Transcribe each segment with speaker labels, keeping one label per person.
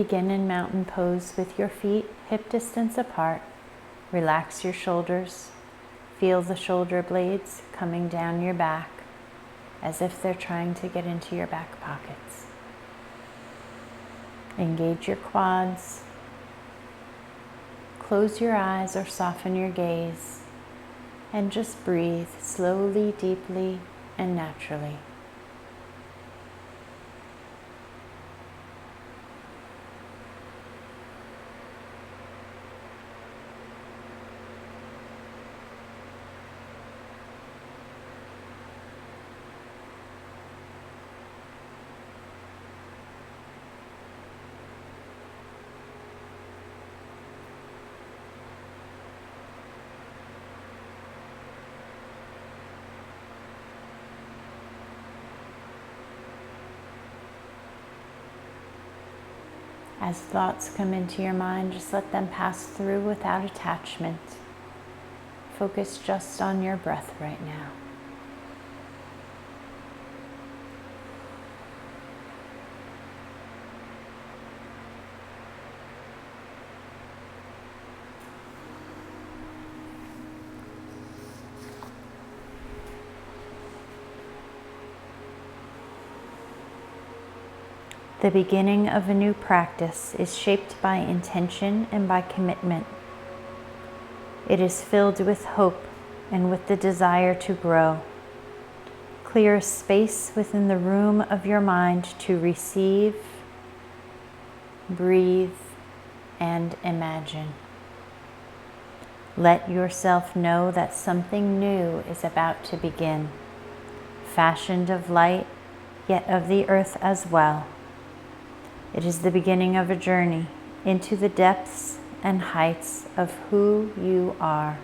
Speaker 1: Begin in mountain pose with your feet hip distance apart. Relax your shoulders. Feel the shoulder blades coming down your back as if they're trying to get into your back pockets. Engage your quads. Close your eyes or soften your gaze and just breathe slowly, deeply, and naturally. As thoughts come into your mind, just let them pass through without attachment. Focus just on your breath right now. The beginning of a new practice is shaped by intention and by commitment. It is filled with hope and with the desire to grow. Clear a space within the room of your mind to receive, breathe, and imagine. Let yourself know that something new is about to begin, fashioned of light, yet of the earth as well. It is the beginning of a journey into the depths and heights of who you are.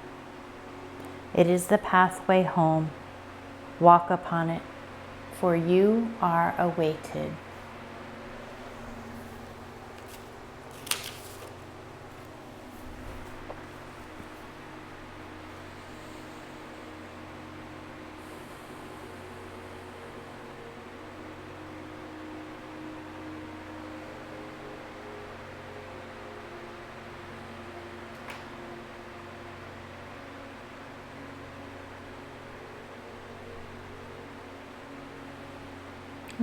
Speaker 1: It is the pathway home. Walk upon it, for you are awaited.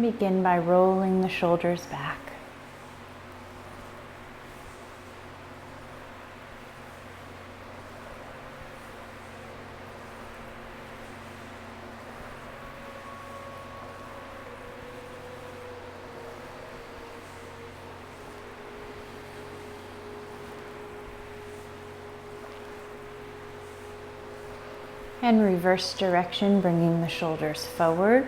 Speaker 1: Begin by rolling the shoulders back. And reverse direction, bringing the shoulders forward.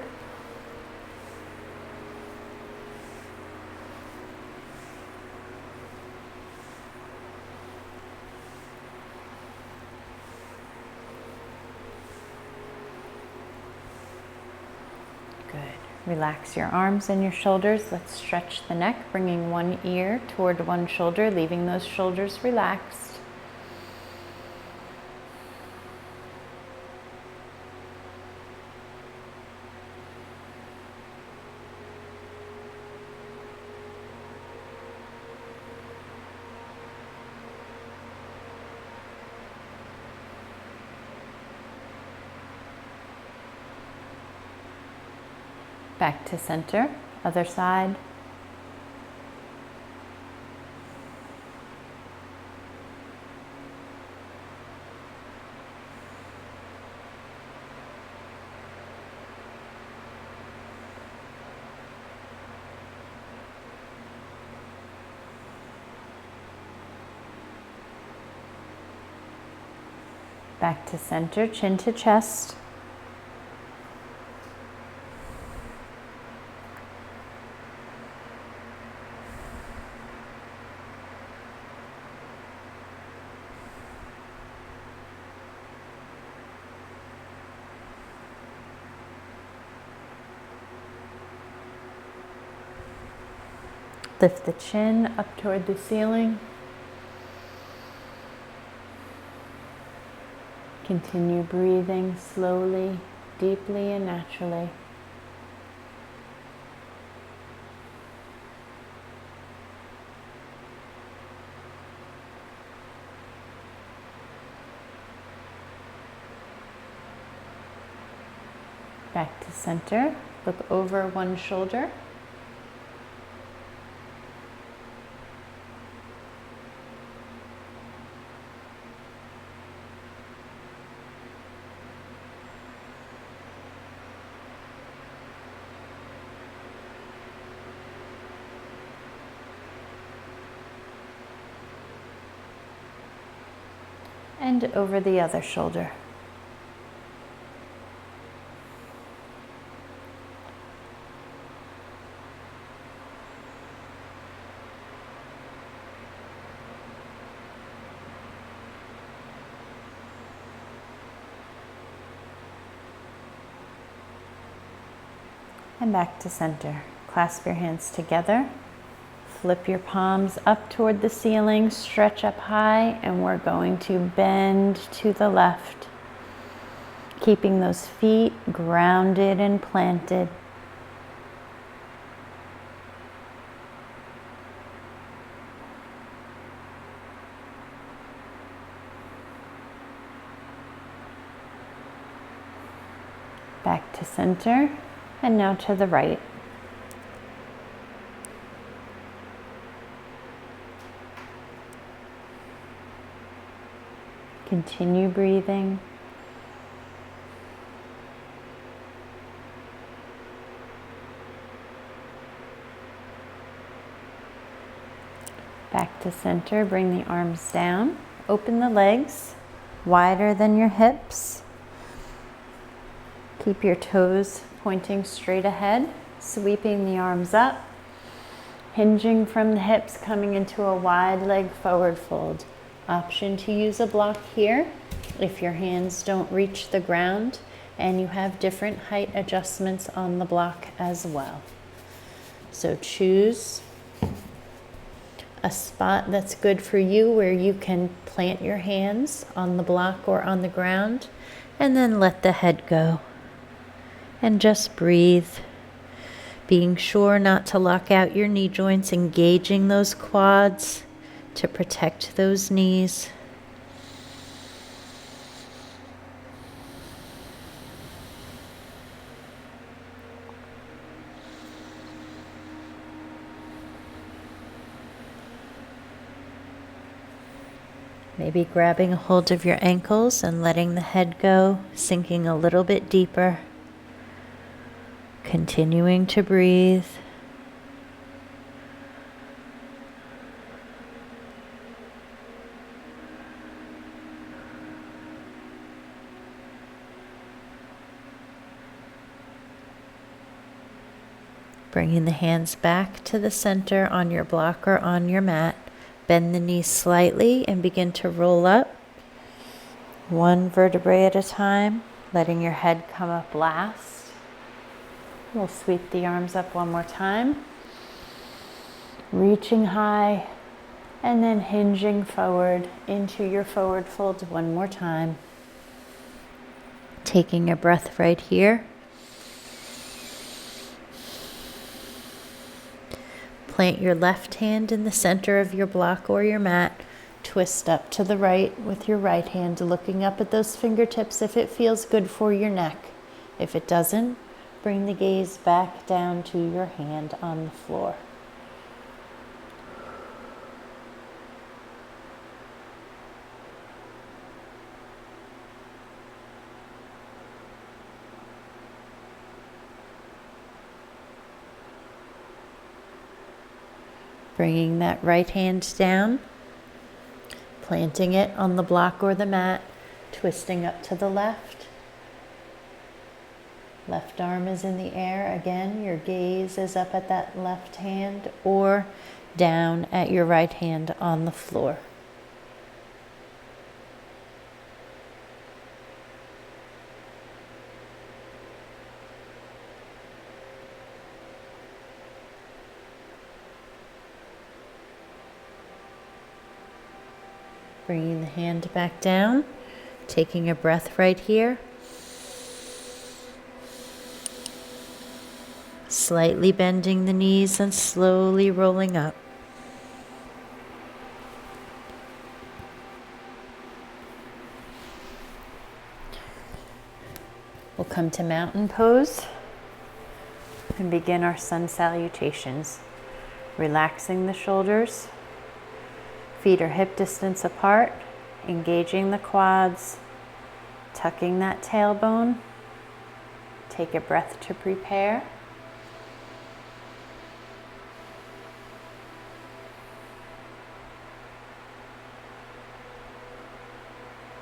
Speaker 1: Relax your arms and your shoulders. Let's stretch the neck, bringing one ear toward one shoulder, leaving those shoulders relaxed. Back to center, other side. Back to center, chin to chest. Lift the chin up toward the ceiling. Continue breathing slowly, deeply, and naturally. Back to center. Look over one shoulder. And over the other shoulder. And back to center. Clasp your hands together. Flip your palms up toward the ceiling, stretch up high, and we're going to bend to the left, keeping those feet grounded and planted. Back to center, and now to the right. Continue breathing. Back to center, bring the arms down. Open the legs wider than your hips. Keep your toes pointing straight ahead, sweeping the arms up, hinging from the hips, coming into a wide leg forward fold. Option to use a block here if your hands don't reach the ground, and you have different height adjustments on the block as well. So choose a spot that's good for you where you can plant your hands on the block or on the ground, and then let the head go. And just breathe, being sure not to lock out your knee joints, engaging those quads to protect those knees. Maybe grabbing a hold of your ankles and letting the head go, sinking a little bit deeper. Continuing to breathe. Bringing the hands back to the center on your block or on your mat. Bend the knees slightly and begin to roll up. One vertebrae at a time, letting your head come up last. We'll sweep the arms up one more time. Reaching high and then hinging forward into your forward fold one more time. Taking a breath right here. Plant your left hand in the center of your block or your mat. Twist up to the right with your right hand, looking up at those fingertips if it feels good for your neck. If it doesn't, bring the gaze back down to your hand on the floor. Bringing that right hand down, planting it on the block or the mat, twisting up to the left. Left arm is in the air. Again, your gaze is up at that left hand or down at your right hand on the floor. Bringing the hand back down, taking a breath right here. Slightly bending the knees and slowly rolling up. We'll come to mountain pose and begin our sun salutations. Relaxing the shoulders, feet are hip distance apart, engaging the quads, tucking that tailbone. Take a breath to prepare.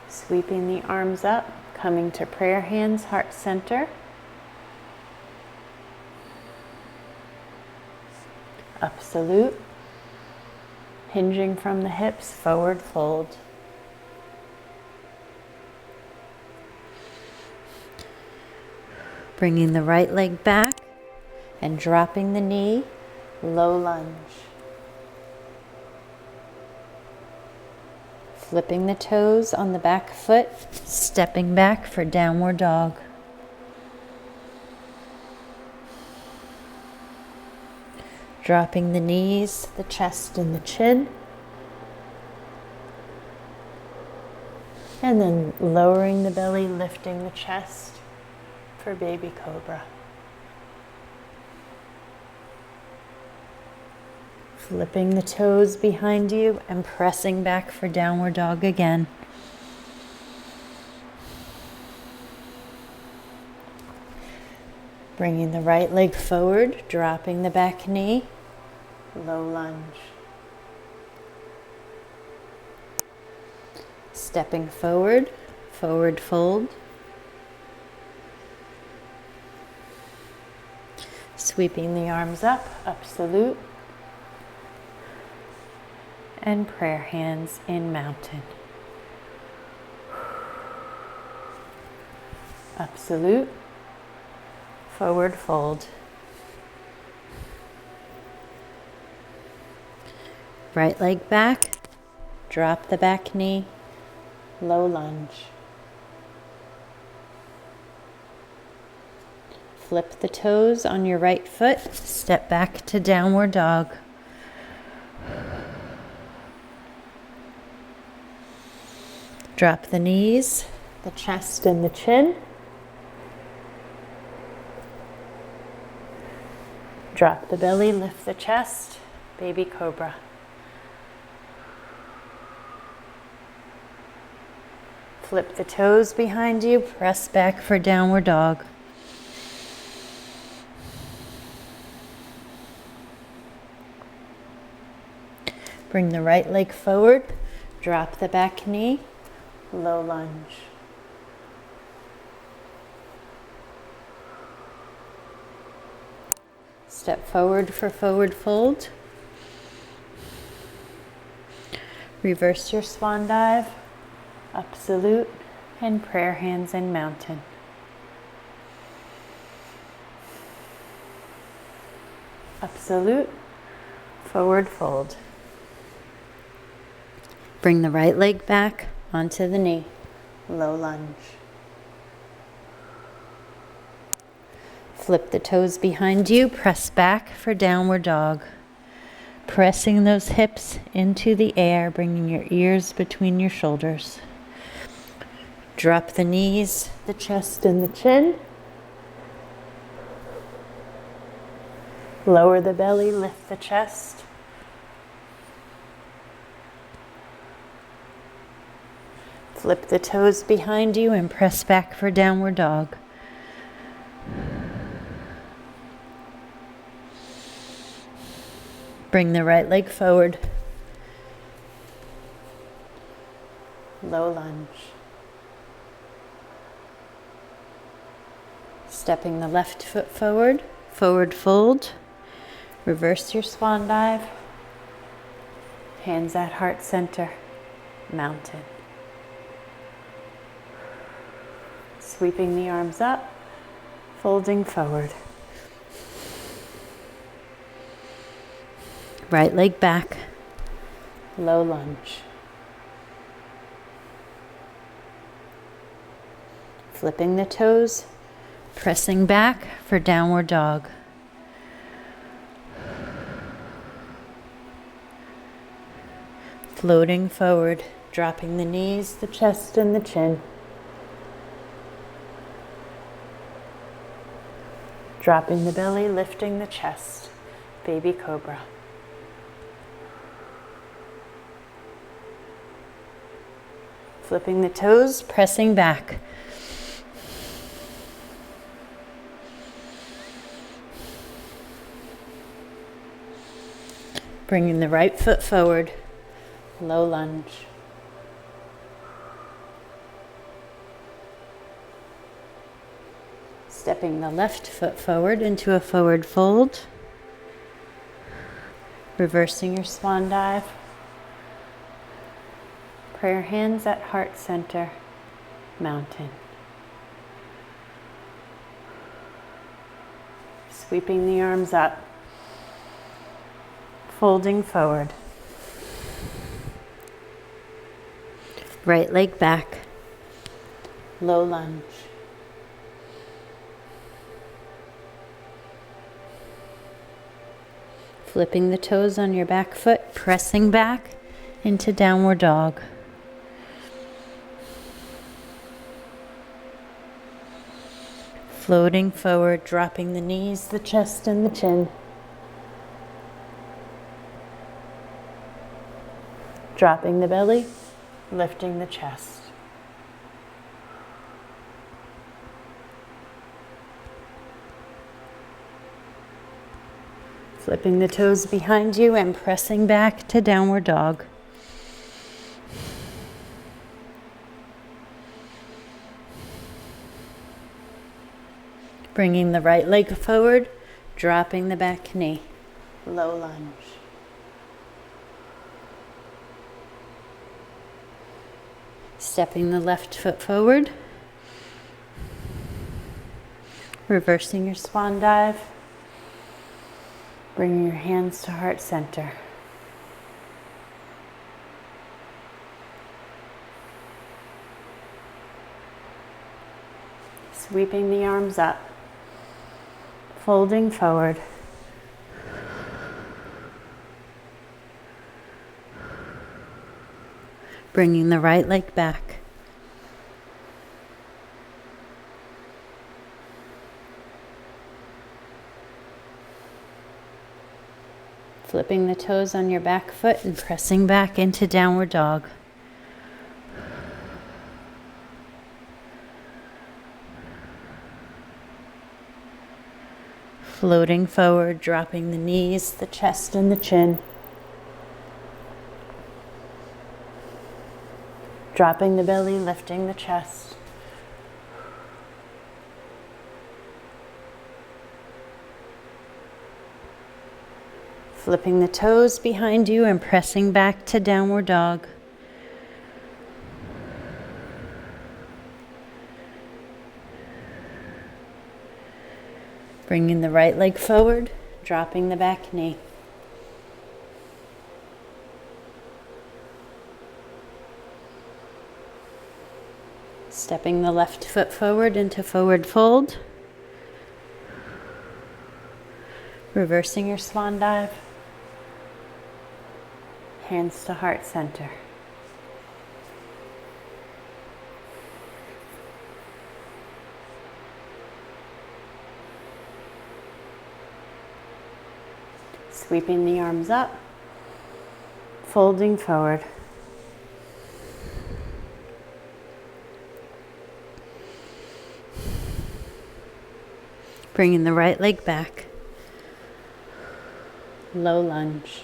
Speaker 1: Sweeping the arms up, coming to prayer hands, heart center. Up salute. Hinging from the hips, forward fold. Bringing the right leg back and dropping the knee, low lunge. Flipping the toes on the back foot, stepping back for downward dog. Dropping the knees, the chest and the chin. And then lowering the belly, lifting the chest for baby cobra. Flipping the toes behind you and pressing back for downward dog again. Bringing the right leg forward, dropping the back knee, low lunge. Stepping forward, forward fold. Sweeping the arms up, up salute. And prayer hands in mountain. Up salute. Forward fold. Right leg back. Drop the back knee. Low lunge. Flip the toes on your right foot. Step back to downward dog. Drop the knees, the chest and the chin. Drop the belly, lift the chest, baby cobra. Flip the toes behind you, press back for downward dog. Bring the right leg forward, drop the back knee, low lunge. Step forward for forward fold. Reverse your swan dive, up salute, and prayer hands in mountain. Up salute, forward fold. Bring the right leg back onto the knee, low lunge. Flip the toes behind you, press back for downward dog. Pressing those hips into the air, bringing your ears between your shoulders. Drop the knees, the chest and the chin. Lower the belly, lift the chest. Flip the toes behind you and press back for downward dog. Bring the right leg forward. Low lunge. Stepping the left foot forward, forward fold. Reverse your swan dive. Hands at heart center, mountain. Sweeping the arms up, folding forward. Right leg back, low lunge. Flipping the toes, pressing back for downward dog. Floating forward, dropping the knees, the chest and the chin. Dropping the belly, lifting the chest, baby cobra. Flipping the toes, pressing back. Bringing the right foot forward, low lunge. Stepping the left foot forward into a forward fold. Reversing your swan dive. Prayer hands at heart center, mountain. Sweeping the arms up. Folding forward. Right leg back. Low lunge. Flipping the toes on your back foot, pressing back into downward dog. Floating forward, dropping the knees, the chest, and the chin. Dropping the belly, lifting the chest. Flipping the toes behind you and pressing back to downward dog. Bringing the right leg forward, dropping the back knee. Low lunge. Stepping the left foot forward. Reversing your swan dive. Bringing your hands to heart center. Sweeping the arms up. Folding forward. Bringing the right leg back. Flipping the toes on your back foot and pressing back into downward dog. Floating forward, dropping the knees, the chest, and the chin. Dropping the belly, lifting the chest. Flipping the toes behind you and pressing back to downward dog. Bringing the right leg forward, dropping the back knee. Stepping the left foot forward into forward fold. Reversing your swan dive. Hands to heart center. Sweeping the arms up, folding forward. Bringing the right leg back. Low lunge.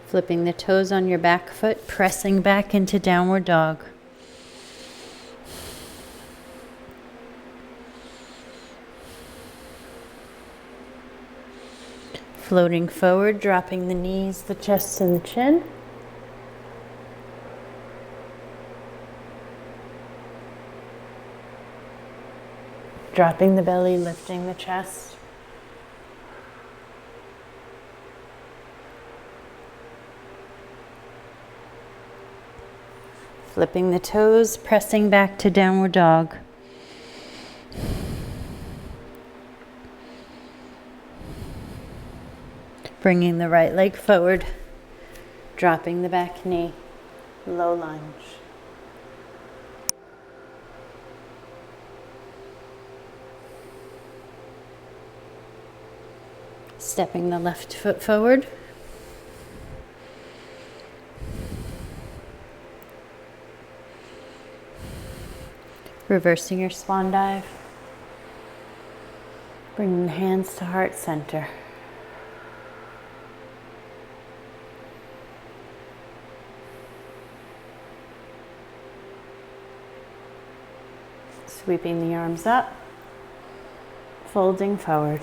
Speaker 1: Flipping the toes on your back foot, pressing back into downward dog. Floating forward, dropping the knees, the chest, and the chin. Dropping the belly, lifting the chest. Flipping the toes, pressing back to downward dog. Bringing the right leg forward, dropping the back knee, low lunge. Stepping the left foot forward. Reversing your swan dive. Bringing the hands to heart center. Sweeping the arms up, folding forward.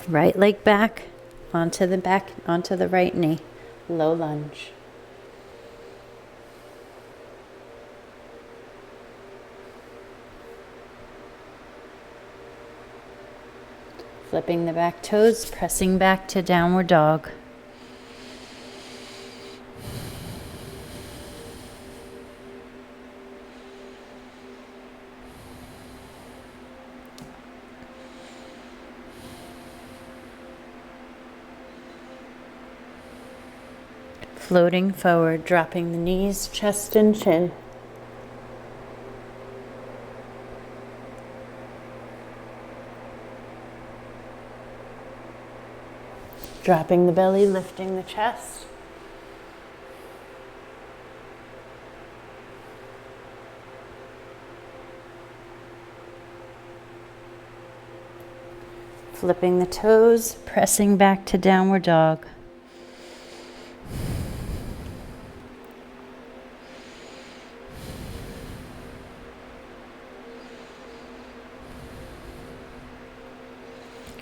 Speaker 1: Right leg back, onto the right knee, low lunge. Flipping the back toes, pressing back to downward dog. Floating forward, dropping the knees, chest and chin. Dropping the belly, lifting the chest. Flipping the toes, pressing back to downward dog.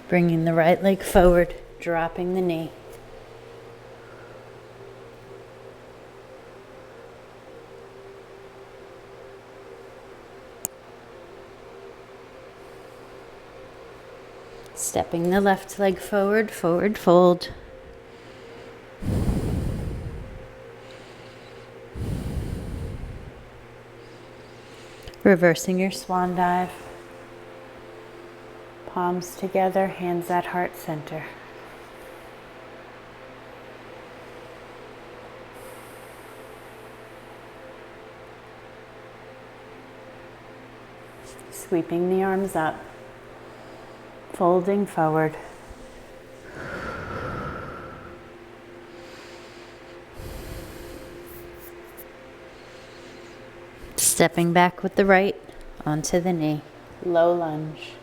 Speaker 1: Bringing the right leg forward, dropping the knee. Stepping the left leg forward, forward fold. Reversing your swan dive. Palms together, hands at heart center. Sweeping the arms up, folding forward. Stepping back with the right onto the knee, low lunge.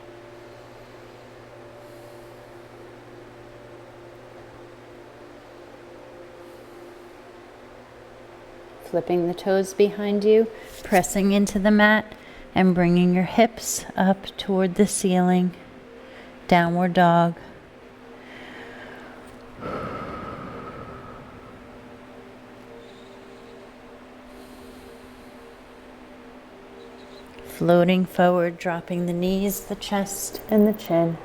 Speaker 1: Flipping the toes behind you, pressing into the mat and bringing your hips up toward the ceiling, downward dog. Floating forward, dropping the knees, the chest, and the chin.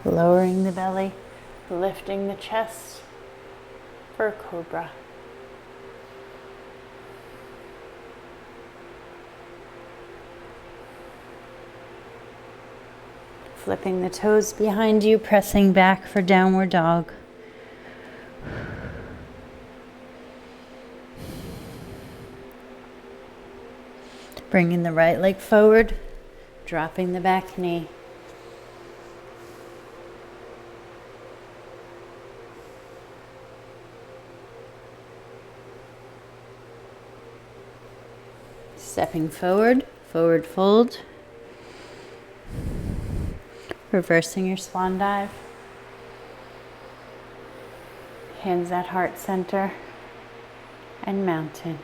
Speaker 1: Lowering the belly, lifting the chest for cobra. Flipping the toes behind you, pressing back for downward dog. Bringing the right leg forward, dropping the back knee. Stepping forward, forward fold. Reversing your swan dive. Hands at heart center and mountain.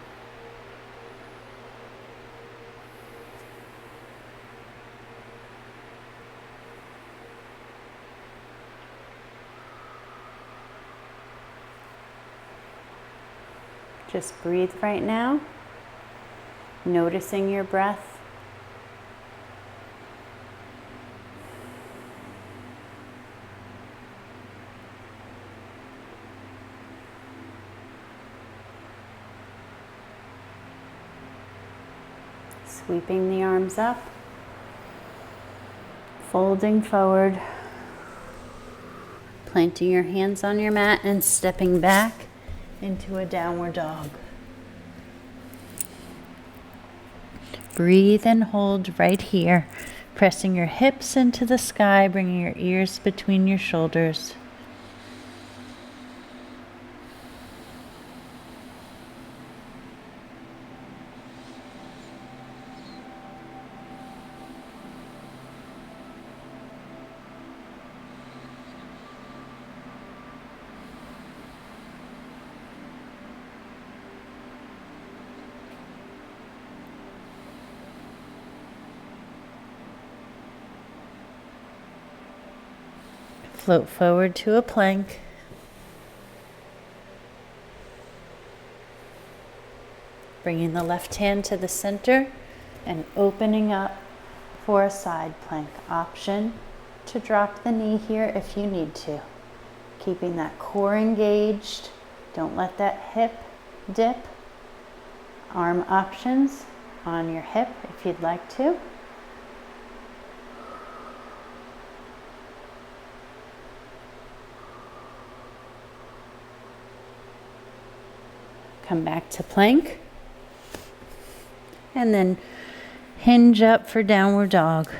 Speaker 1: Just breathe right now, noticing your breath. Sweeping the arms up, folding forward, planting your hands on your mat and stepping back into a downward dog. Breathe and hold right here, pressing your hips into the sky, bringing your ears between your shoulders. Float forward to a plank. Bringing the left hand to the center and opening up for a side plank. Option to drop the knee here if you need to. Keeping that core engaged. Don't let that hip dip. Arm options on your hip if you'd like to. Come back to plank. And then hinge up for downward dog.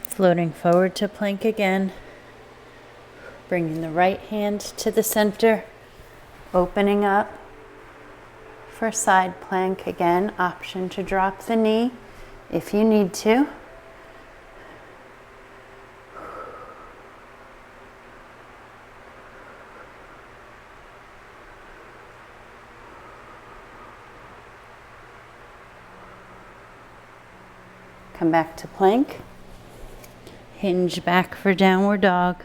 Speaker 1: Floating forward to plank again. Bringing the right hand to the center, opening up for side plank again. Option to drop the knee if you need to. Come back to plank. Hinge back for downward dog.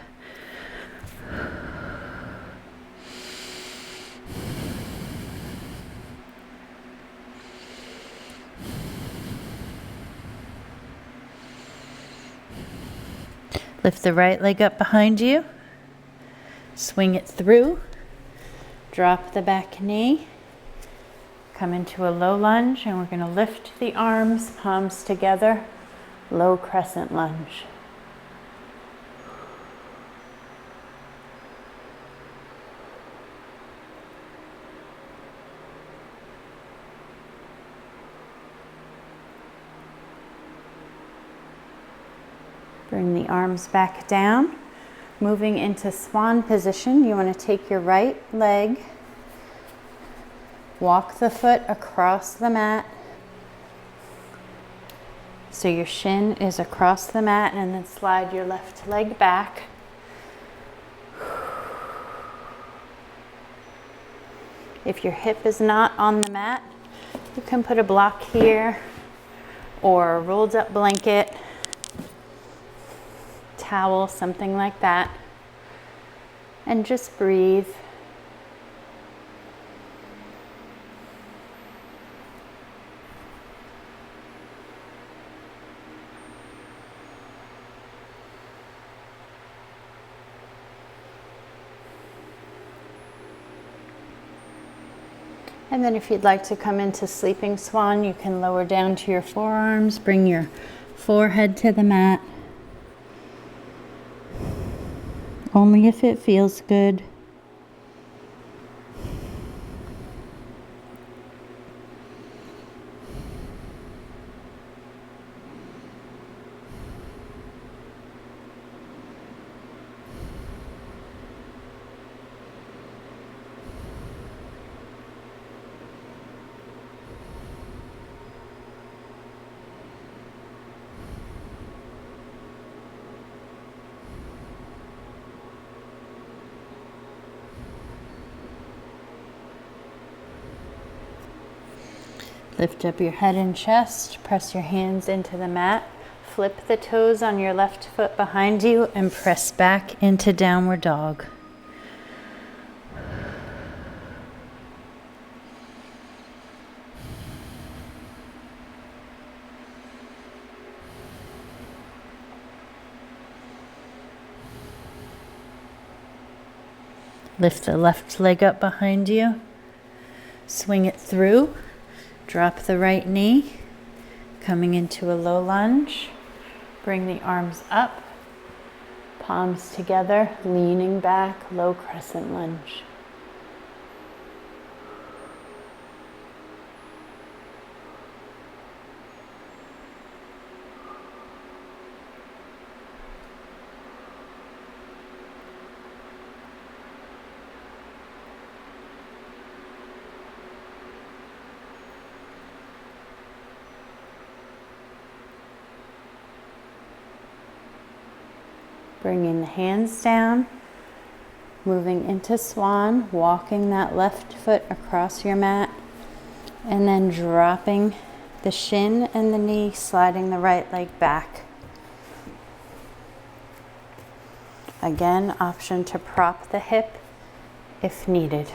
Speaker 1: Lift the right leg up behind you. Swing it through. Drop the back knee. Come into a low lunge, and we're going to lift the arms, palms together. Low crescent lunge. Bring the arms back down. Moving into swan position, you want to take your right leg, walk the foot across the mat. So your shin is across the mat, and then slide your left leg back. If your hip is not on the mat, you can put a block here or a rolled up blanket, towel, something like that, and just breathe. And then if you'd like to come into sleeping swan, you can lower down to your forearms, bring your forehead to the mat. Only if it feels good. Lift up your head and chest, press your hands into the mat, flip the toes on your left foot behind you, and press back into downward dog. Lift the left leg up behind you. Swing it through. Drop the right knee. Coming into a low lunge. Bring the arms up. Palms together, leaning back, low crescent lunge. Bringing the hands down, moving into swan, walking that left foot across your mat, and then dropping the shin and the knee, sliding the right leg back. Again, option to prop the hip if needed.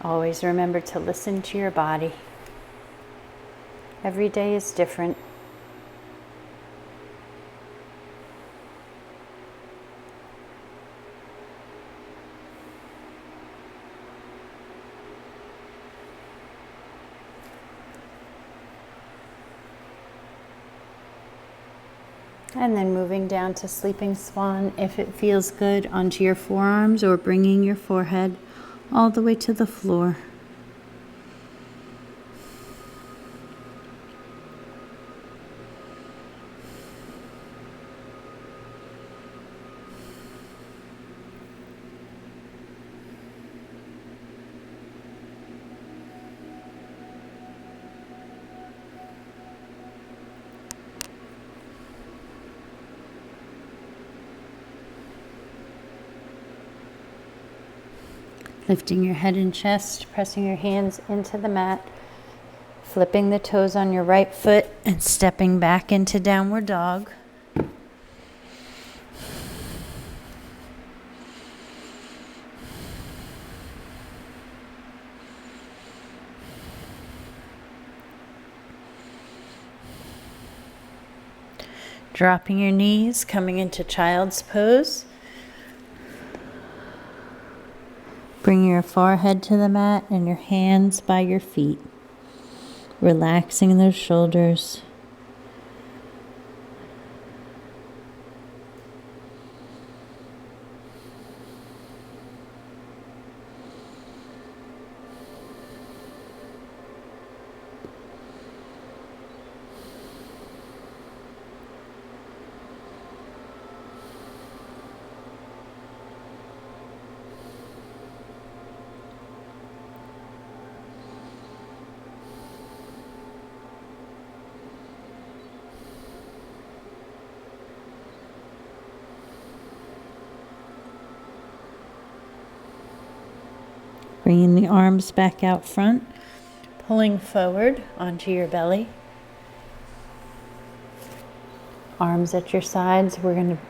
Speaker 1: Always remember to listen to your body. Every day is different. And then moving down to sleeping swan, if it feels good, onto your forearms or bringing your forehead all the way to the floor. Lifting your head and chest, pressing your hands into the mat, flipping the toes on your right foot and stepping back into downward dog. Dropping your knees, coming into child's pose. Bring your forehead to the mat and your hands by your feet. Relaxing those shoulders. Bringing the arms back out front, pulling forward onto your belly. Arms at your sides. We're going to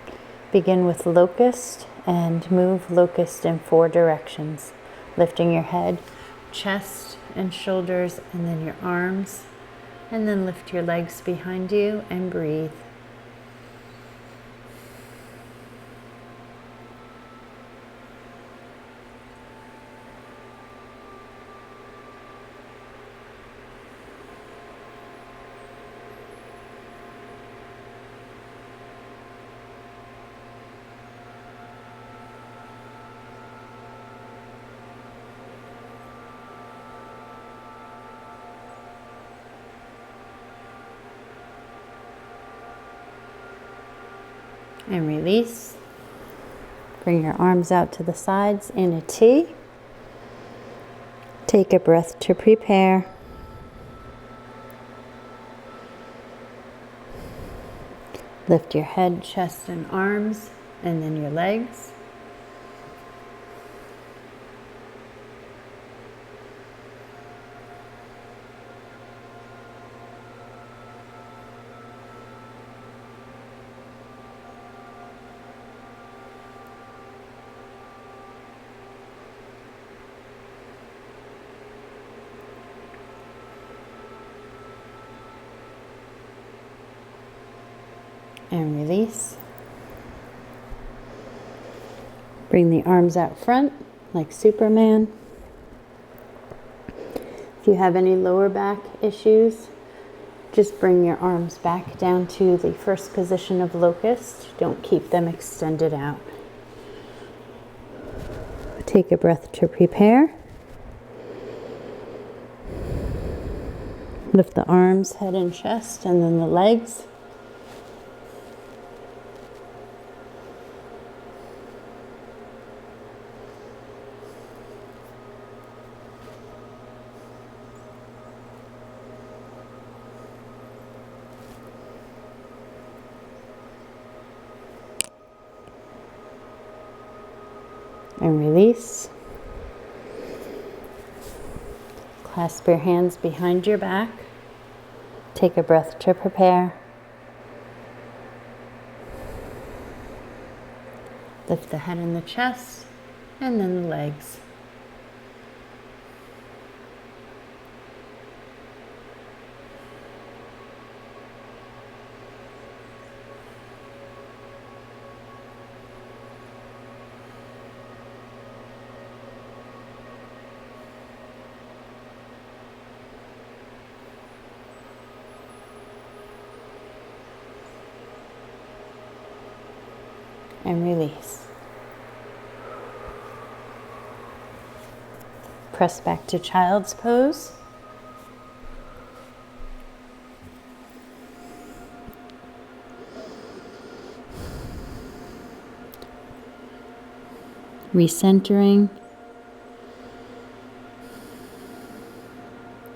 Speaker 1: begin with locust and move locust in 4 directions. Lifting your head, chest and shoulders, and then your arms. And then lift your legs behind you and breathe. And release. Bring your arms out to the sides in a T. Take a breath to prepare. Lift your head, chest, and arms, and then your legs. and release. Bring the arms out front like Superman. If you have any lower back issues, just bring your arms back down to the first position of locust. Don't keep them extended out. Take a breath to prepare. Lift the arms, head and chest, and then the legs. And release. Clasp your hands behind your back. Take a breath to prepare. Lift the head and the chest, and then the legs. And release. Press back to child's pose. Recentering.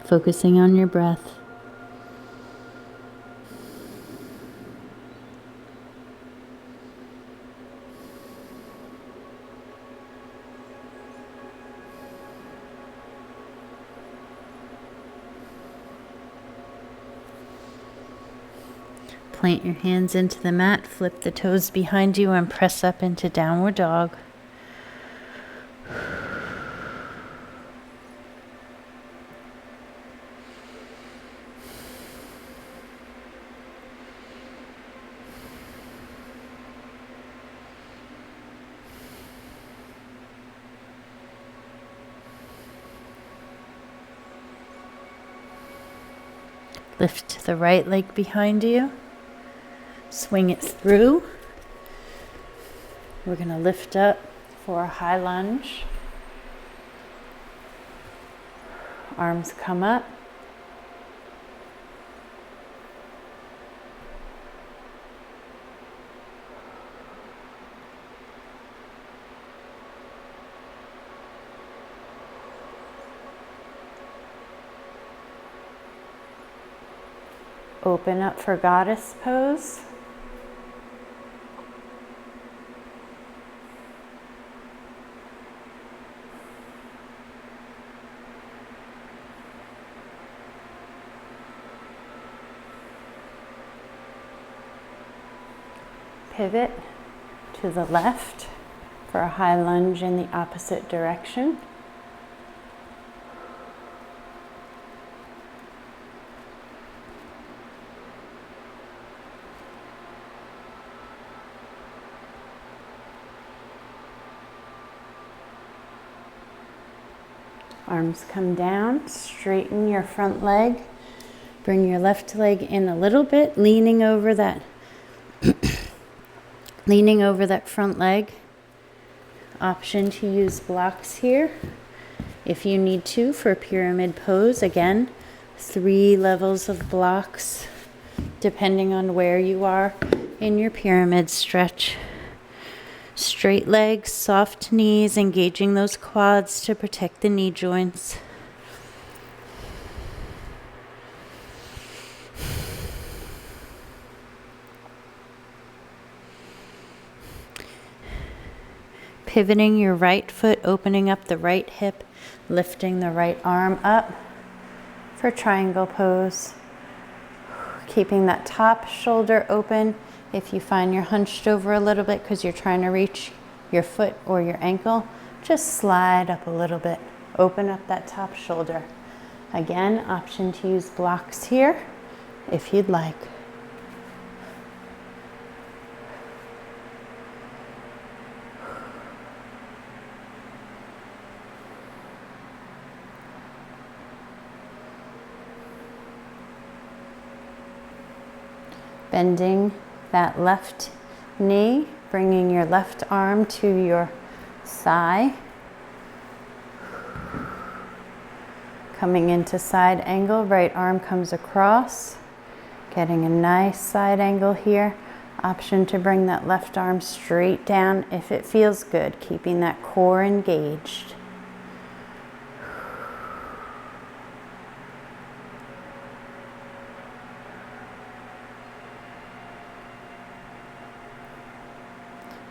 Speaker 1: Focusing on your breath. Plant your hands into the mat, flip the toes behind you, and press up into downward dog. Lift the right leg behind you. Swing it through. We're going to lift up for a high lunge. Arms come up. Open up for goddess pose. Pivot to the left for a high lunge in the opposite direction. Arms come down, straighten your front leg. Bring your left leg in a little bit, leaning over that front leg. Option to use blocks here if you need to for pyramid pose. Again, 3 levels of blocks depending on where you are in your pyramid stretch. Straight legs, soft knees, engaging those quads to protect the knee joints. Pivoting your right foot, opening up the right hip, lifting the right arm up for triangle pose. Keeping that top shoulder open. If you find you're hunched over a little bit because you're trying to reach your foot or your ankle, just slide up a little bit. Open up that top shoulder. Again, option to use blocks here if you'd like. Bending that left knee, bringing your left arm to your thigh. Coming into side angle, right arm comes across. Getting a nice side angle here. Option to bring that left arm straight down if it feels good, keeping that core engaged.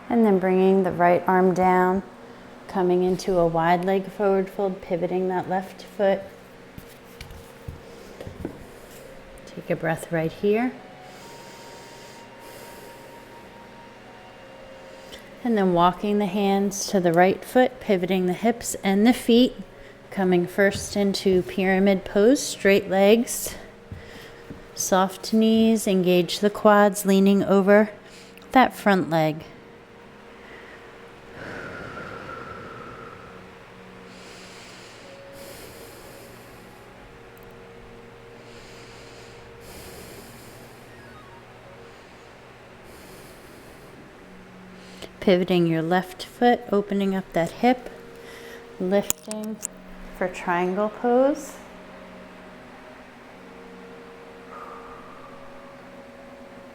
Speaker 1: And then bringing the right arm down, coming into a wide leg forward fold, pivoting that left foot. Take a breath right here. And then walking the hands to the right foot, pivoting the hips and the feet, coming first into pyramid pose, straight legs, soft knees, engage the quads, leaning over that front leg. Pivoting your left foot, opening up that hip, lifting for triangle pose.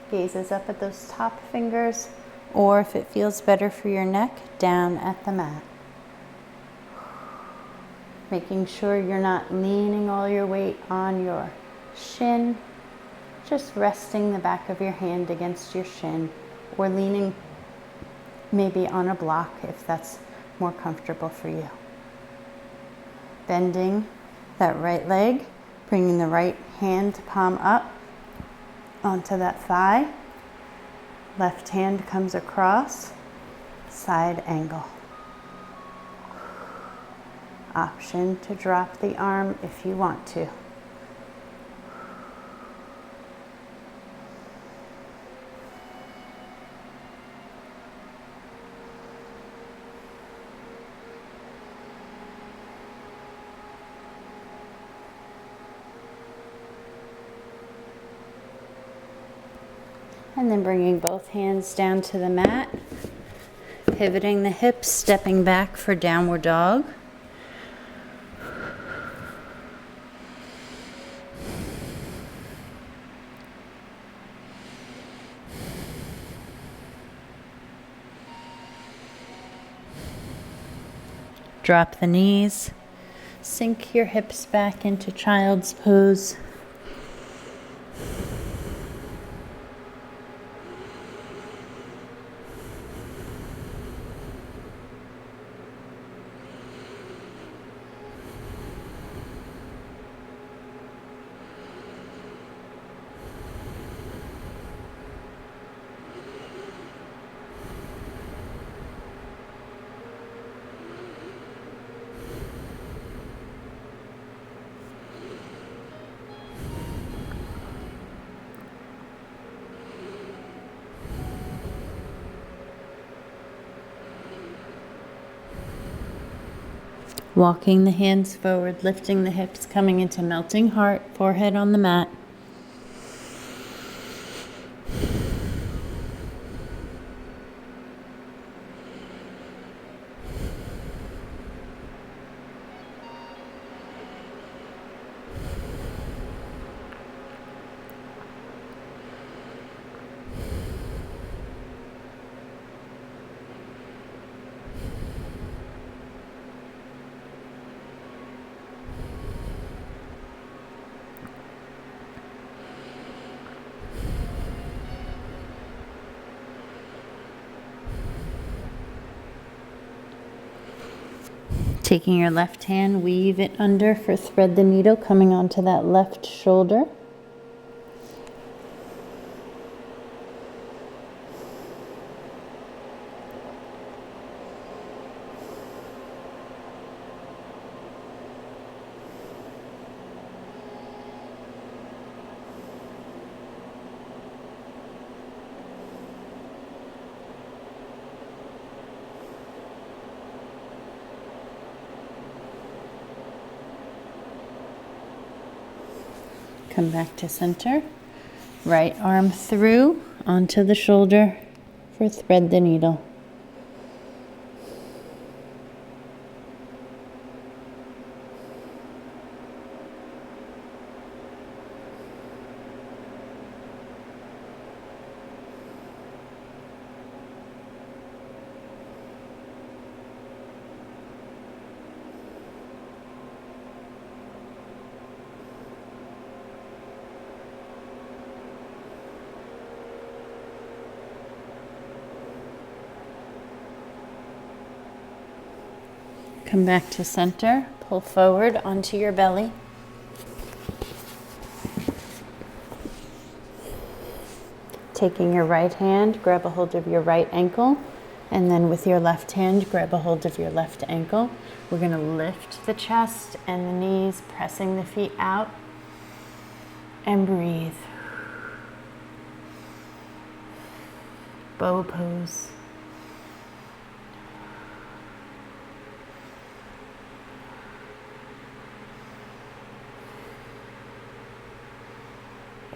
Speaker 1: Gazes up at those top fingers, or if it feels better for your neck, down at the mat. Making sure you're not leaning all your weight on your shin, just resting the back of your hand against your shin, or leaning maybe on a block if that's more comfortable for you. Bending that right leg, bringing the right hand palm up onto that thigh. Left hand comes across, side angle. Option to drop the arm if you want to. And then bringing both hands down to the mat, pivoting the hips, stepping back for downward dog. Drop the knees, sink your hips back into child's pose. Walking the hands forward, lifting the hips, coming into melting heart, forehead on the mat. Taking your left hand, weave it under for thread the needle, coming onto that left shoulder. Come back to center, Right arm through onto the shoulder for thread the needle. Come back to center, pull forward onto your belly. Taking your right hand, grab a hold of your right ankle, and then with your left hand, grab a hold of your left ankle. We're going to lift the chest and the knees, pressing the feet out, and breathe. Bow pose.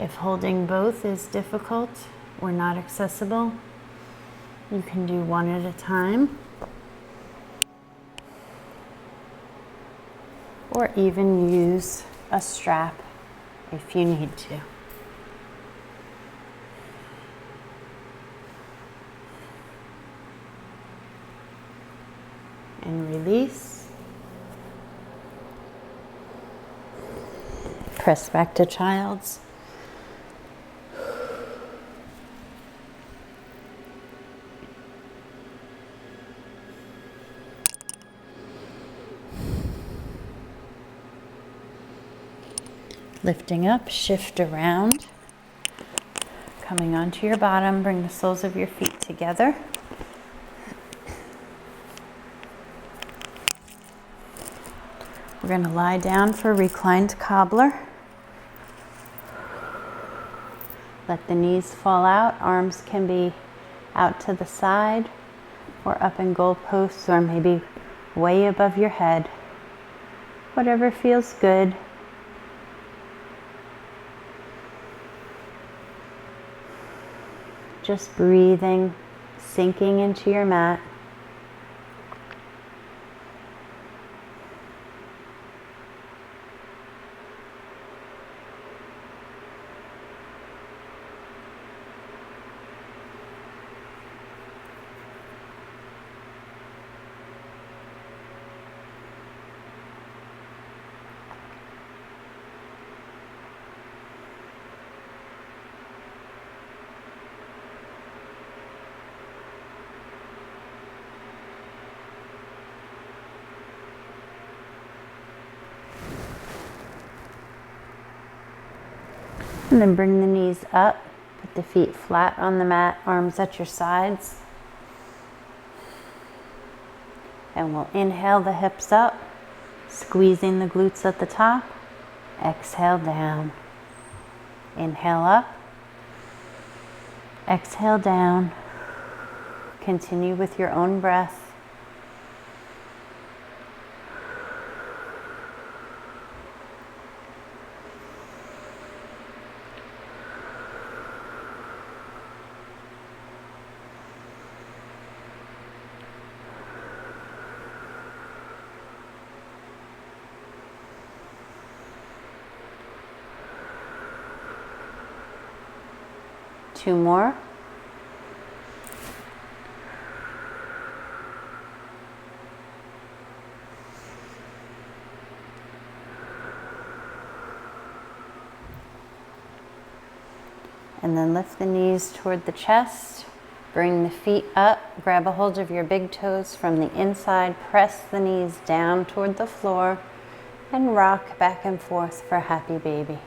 Speaker 1: If holding both is difficult or not accessible, you can do one at a time, or even use a strap if you need to. And release. Press back to child's. Lifting up, shift around. Coming onto your bottom, bring the soles of your feet together. We're going to lie down for reclined cobbler. Let the knees fall out. Arms can be out to the side or up in goalposts or maybe way above your head. Whatever feels good. Just breathing, sinking into your mat. And then bring the knees up, put the feet flat on the mat, arms at your sides. And we'll inhale the hips up, squeezing the glutes at the top. Exhale down. Inhale up. Exhale down. Continue with your own breath. Two more. And then lift the knees toward the chest. Bring the feet up. Grab a hold of your big toes from the inside. Press the knees down toward the floor and rock back and forth for happy baby.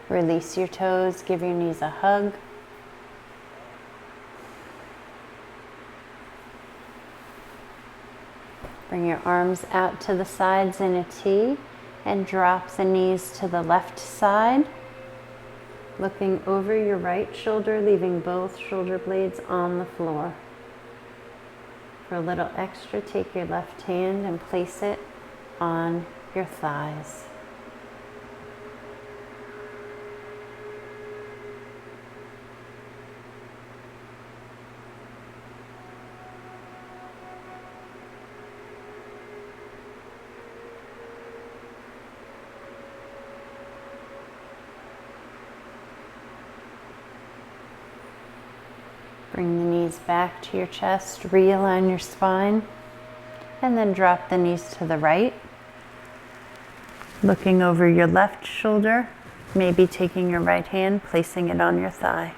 Speaker 1: Release your toes, give your knees a hug. Bring your arms out to the sides in a T and drop the knees to the left side. Looking over your right shoulder, leaving both shoulder blades on the floor. For a little extra, take your left hand and place it on your thighs. Bring the knees back to your chest, realign your spine, and then drop the knees to the right. Looking over your left shoulder, maybe taking your right hand, placing it on your thigh.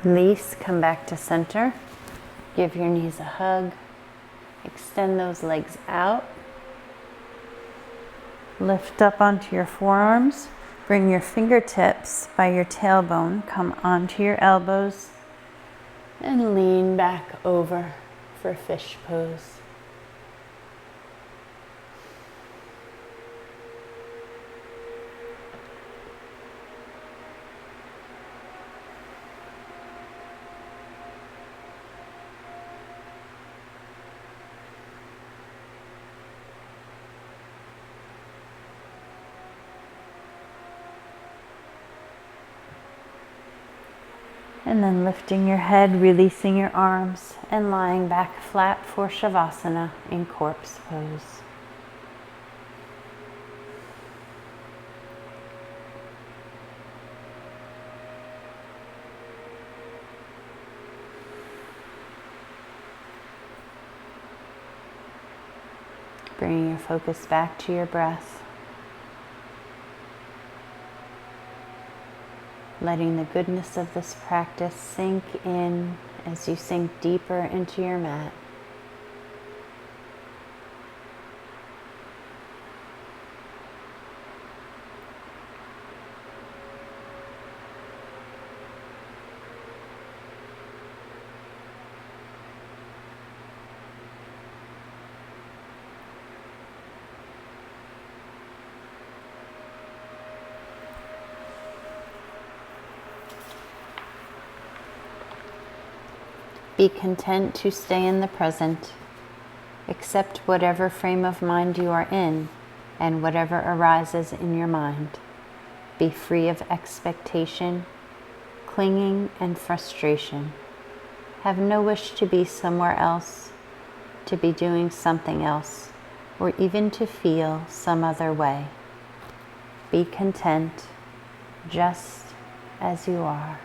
Speaker 1: Release, come back to center. Give your knees a hug. Extend those legs out. Lift up onto your forearms. Bring your fingertips by your tailbone. Come onto your elbows. And lean back over for fish pose. And then lifting your head, releasing your arms, and lying back flat for Shavasana in corpse pose. Bringing your focus back to your breath. Letting the goodness of this practice sink in as you sink deeper into your mat. Be content to stay in the present. Accept whatever frame of mind you are in and whatever arises in your mind. Be free of expectation, clinging, and frustration. Have no wish to be somewhere else, to be doing something else, or even to feel some other way. Be content just as you are.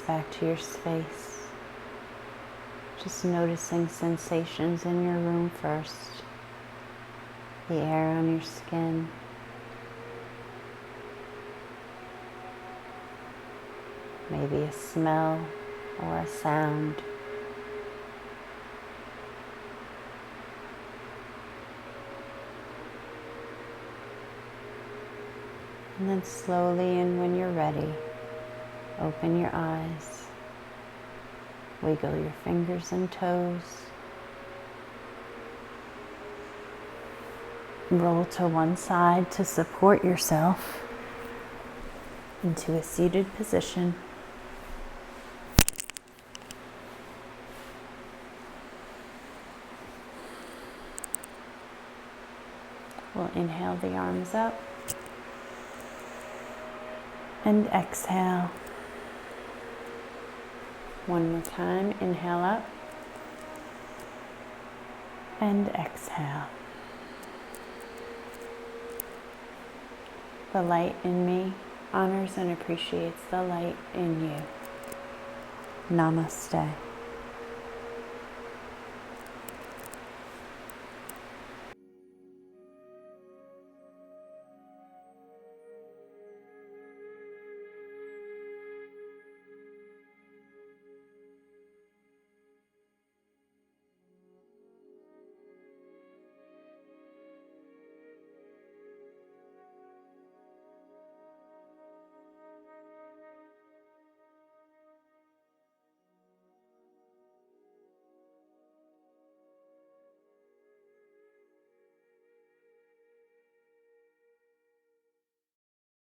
Speaker 1: back to your space. Just noticing sensations in your room first. The air on your skin. Maybe a smell or a sound. And then slowly, and when you're ready, open your eyes. Wiggle your fingers and toes. Roll to one side to support yourself into a seated position. We'll inhale the arms up and exhale. One more time, inhale up and exhale. The light in me honors and appreciates the light in you. Namaste.